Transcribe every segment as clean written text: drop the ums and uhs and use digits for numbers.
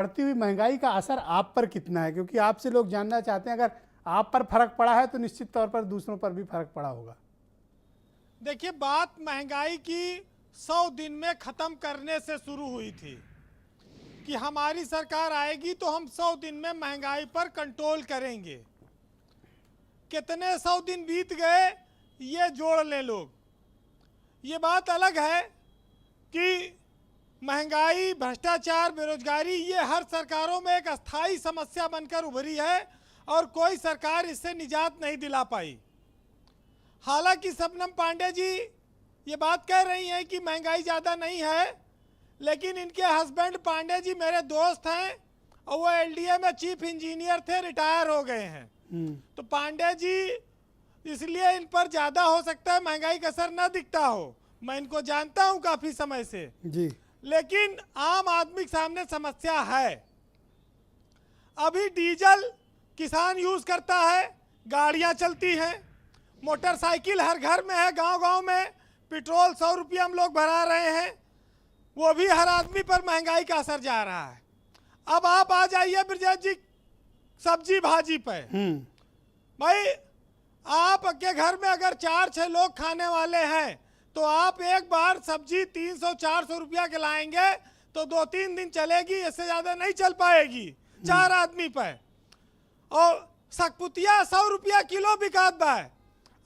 बढ़ती हुई महंगाई का असर आप पर कितना है, क्योंकि आपसे लोग जानना चाहते हैं अगर आप पर फर्क पड़ा है तो निश्चित तौर पर दूसरों पर भी फर्क पड़ा होगा। देखिए, बात महंगाई की 100 दिन में ख़त्म करने से शुरू हुई थी कि हमारी सरकार आएगी तो हम 100 दिन में महंगाई पर कंट्रोल करेंगे। कितने 100 दिन बीत गए ये जोड़ लें लोग। ये बात अलग है कि महंगाई, भ्रष्टाचार, बेरोजगारी ये हर सरकारों में एक अस्थाई समस्या बनकर उभरी है और कोई सरकार इससे निजात नहीं दिला पाई। हालांकि शबनम पांडे जी ये बात कह रही हैं कि महंगाई ज़्यादा नहीं है, लेकिन इनके हस्बैंड पांडे जी मेरे दोस्त हैं और वो एलडीए में चीफ इंजीनियर थे, रिटायर हो गए हैं। तो पांडे जी इसलिए इन पर ज़्यादा हो सकता है महंगाई का असर ना दिखता हो। मैं इनको जानता हूँ काफ़ी समय से जी, लेकिन आम आदमी के सामने समस्या है। अभी डीजल किसान यूज़ करता है, गाड़ियाँ चलती हैं, मोटरसाइकिल हर घर में है, गांव-गांव में पेट्रोल 100 रुपया हम लोग भरा रहे हैं, वो भी हर आदमी पर महंगाई का असर जा रहा है। अब आप आ जाइए ब्रजेश जी सब्जी भाजी पे। भाई आपके घर में अगर 4-6 लोग खाने वाले हैं तो आप एक बार सब्जी 300-400 रुपया के लाएंगे तो 2-3 दिन चलेगी, इससे ज़्यादा नहीं चल पाएगी 4 आदमी पे। और सकपुतिया 100 रुपया किलो बिकात बा है,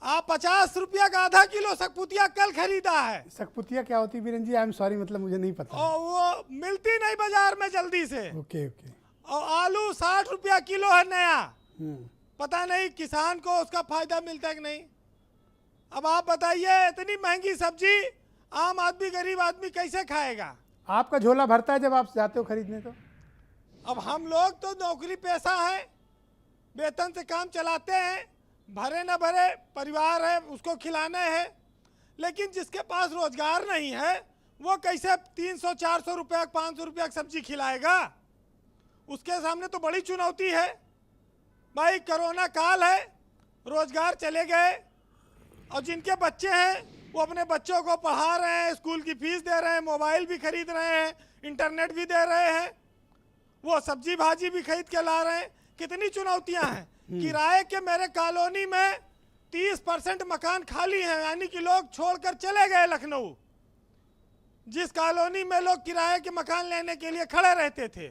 आप 50 रुपया का आधा किलो सकपुतिया कल खरीदा है। सकपुतिया क्या होती है Virendra ji? I am sorry, मतलब मुझे नहीं पता। और वो मिलती नहीं बाजार में जल्दी से। Okay okay. और आलू 60 रुपया किलो है नया, पता नहीं किसान को उसका फायदा मिलता है कि नहीं। अब आप बताइए, इतनी महंगी सब्जी आम आदमी, गरीब आदमी कैसे खाएगा? आपका झोला भरता है जब आप जाते हो खरीदने? तो अब हम लोग तो नौकरी पेशा हैं, वेतन से काम चलाते हैं, भरे न भरे परिवार है उसको खिलाना है, लेकिन जिसके पास रोजगार नहीं है वो कैसे 300-400 रुपया 500 रुपया की सब्जी खिलाएगा? उसके सामने तो बड़ी चुनौती है। भाई कोरोना काल है, रोजगार चले गए और जिनके बच्चे हैं वो अपने बच्चों को पढ़ा रहे हैं, स्कूल की फीस दे रहे हैं, मोबाइल भी खरीद रहे हैं, इंटरनेट भी दे रहे हैं, वो सब्जी भाजी भी खरीद के ला रहे हैं। कितनी चुनौतियां हैं। किराए के मेरे कॉलोनी में 30% मकान खाली हैं, यानी कि लोग छोड़कर चले गए लखनऊ। जिस कॉलोनी में लोग किराए के मकान लेने के लिए खड़े रहते थे।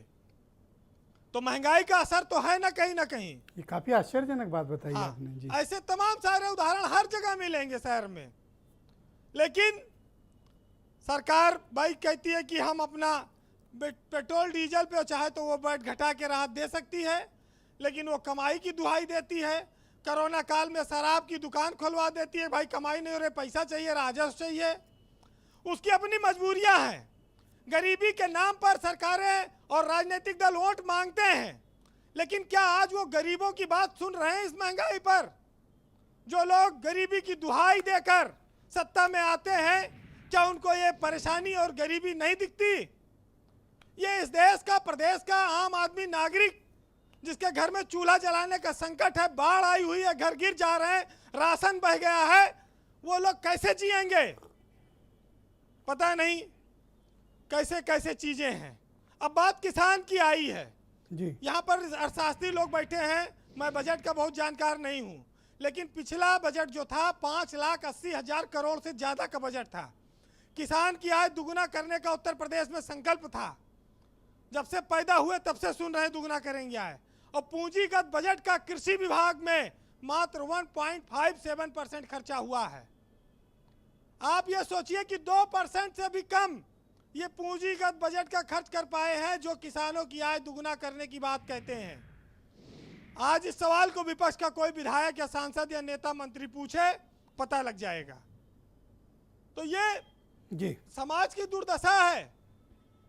तो महंगाई का असर तो है ना कहीं ना कहीं। ये काफी आश्चर्यजनक बात बताई हाँ, आपने जी। ऐसे तमाम सारे उदाहरण हर जगह मिलेंगे शहर में। लेकिन सरकार भाई कहती है कि हम अपना पेट्रोल डीजल पे चाहे तो वो बैठ घटा के राहत दे सकती है, लेकिन वो कमाई की दुहाई देती है। कोरोना काल में शराब की दुकान खुलवा देती है, भाई कमाई नहीं हो रही, पैसा चाहिए, राजस्व चाहिए, उसकी अपनी मजबूरियां हैं। गरीबी के नाम पर सरकारें और राजनीतिक दल वोट मांगते हैं, लेकिन क्या आज वो गरीबों की बात सुन रहे हैं? इस महंगाई पर जो लोग गरीबी की दुहाई देकर सत्ता में आते हैं, क्या उनको ये परेशानी और गरीबी नहीं दिखती? ये इस देश का, प्रदेश का आम आदमी, नागरिक जिसके घर में चूल्हा जलाने का संकट है, बाढ़ आई हुई है, घर गिर जा रहे हैं, राशन बह गया है, वो लोग कैसे जिएंगे? पता नहीं कैसे कैसे चीजें हैं। अब बात किसान की आई है जी। यहाँ पर अर्थशास्त्री लोग बैठे हैं, मैं बजट का बहुत जानकार नहीं हूँ, लेकिन पिछला बजट जो था 5,80,000 करोड़ से ज़्यादा का बजट था। किसान की आय दुगुना करने का उत्तर प्रदेश में संकल्प था। जब से पैदा हुए तब से सुन रहे हैं दुगुना करेंगे आय। और पूंजीगत बजट का कृषि विभाग में मात्र 1.57% खर्चा हुआ है। आप ये सोचिए कि 2% से भी कम ये पूंजीगत बजट का खर्च कर पाए हैं जो किसानों की आय दुगुना करने की बात कहते हैं। आज इस सवाल को विपक्ष का कोई विधायक या सांसद या नेता मंत्री पूछे, पता लग जाएगा। तो ये जी समाज की दुर्दशा है।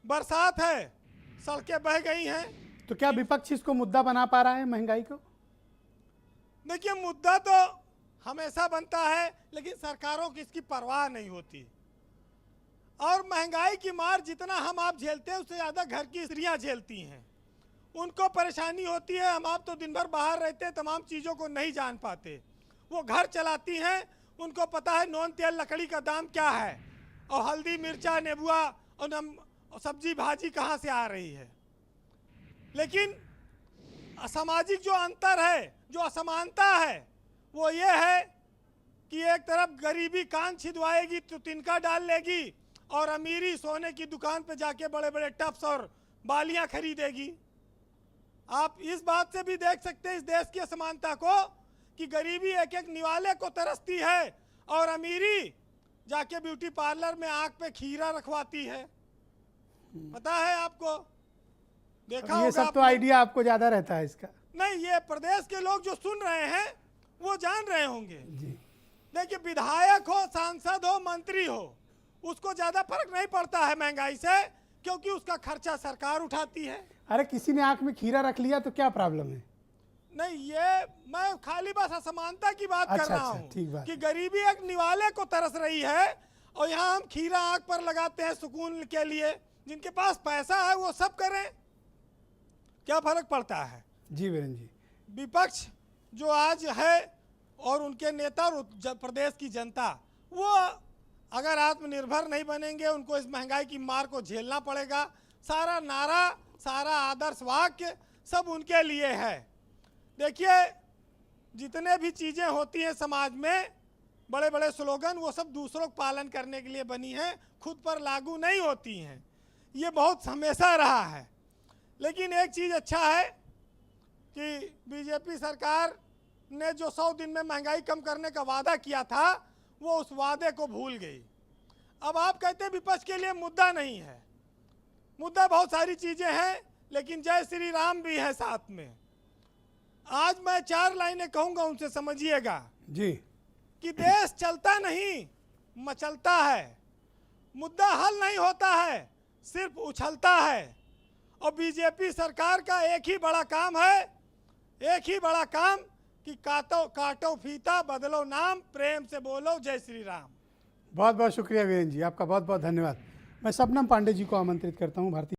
बरसात है, सड़कें बह गई हैं। तो क्या विपक्ष इसको मुद्दा बना पा रहा है महंगाई को? देखिए, मुद्दा तो हमेशा बनता है, लेकिन सरकारों की इसकी परवाह नहीं होती। और महंगाई की मार जितना हम आप झेलते हैं उससे ज़्यादा घर की स्त्रियां झेलती हैं। उनको परेशानी होती है। हम आप तो दिन भर बाहर रहते हैं, तमाम चीज़ों को नहीं जान पाते। वो घर चलाती हैं, उनको पता है नॉन तेल लकड़ी का दाम क्या है और हल्दी मिर्चा नेबुआ और सब्जी भाजी कहाँ से आ रही है। लेकिन सामाजिक जो अंतर है, जो असमानता है, वो ये है कि एक तरफ गरीबी कान छिदवाएगी तो तिनका डाल लेगी, और अमीरी सोने की दुकान पे जाके बड़े बड़े टप्स और बालियां खरीदेगी। आप इस बात से भी देख सकते हैं इस देश की असमानता को कि गरीबी एक एक निवाले को तरसती है और अमीरी जाके ब्यूटी पार्लर में आंख पे खीरा रखवाती है। पता है आपको, देखा ये होगा सब तो आपने। आइडिया आपको ज़्यादा रहता है इसका। नहीं, ये प्रदेश के लोग जो सुन रहे हैं वो जान रहे होंगे। जी, देखिए, विधायक हो, सांसद हो, मंत्री हो, उसको ज्यादा फर्क नहीं पड़ता है महंगाई से, क्योंकि उसका खर्चा सरकार उठाती है। अरे किसी ने आंख में खीरा रख लिया तो क्या प्रॉब्लम है? नहीं, ये मैं खाली बस असमानता की बात कर अच्छा, रहा अच्छा, हूँ ठीक बात। कि गरीबी एक निवाले को तरस रही है और यहाँ हम खीरा आंख पर लगाते हैं सुकून के लिए। जिनके पास पैसा है वो सब करें, क्या फर्क पड़ता है? जी वीरेंद्र जी। विपक्ष जो आज है और उनके नेता और प्रदेश की जनता, वो अगर आत्मनिर्भर नहीं बनेंगे, उनको इस महंगाई की मार को झेलना पड़ेगा। सारा नारा, सारा आदर्श वाक्य सब उनके लिए है। देखिए, जितने भी चीज़ें होती हैं समाज में, बड़े बड़े स्लोगन, वो सब दूसरों को पालन करने के लिए बनी हैं, खुद पर लागू नहीं होती हैं। ये बहुत हमेशा रहा है। लेकिन एक चीज़ अच्छा है कि बीजेपी सरकार ने जो 100 दिन में महंगाई कम करने का वादा किया था, वो उस वादे को भूल गई। अब आप कहते हैं विपक्ष के लिए मुद्दा नहीं है। मुद्दा बहुत सारी चीज़ें हैं, लेकिन जय श्री राम भी है साथ में। आज मैं 4 लाइनें कहूँगा, उनसे समझिएगा जी। कि देश चलता नहीं, मचलता है। मुद्दा हल नहीं होता है, सिर्फ उछलता है। और बीजेपी सरकार का एक ही बड़ा काम है, एक ही बड़ा काम कि काटो फीता, बदलो नाम, प्रेम से बोलो जय श्री राम। बहुत बहुत शुक्रिया वीरेंद्र जी, आपका बहुत बहुत धन्यवाद। मैं शबनम पांडे जी को आमंत्रित करता हूँ भारतीय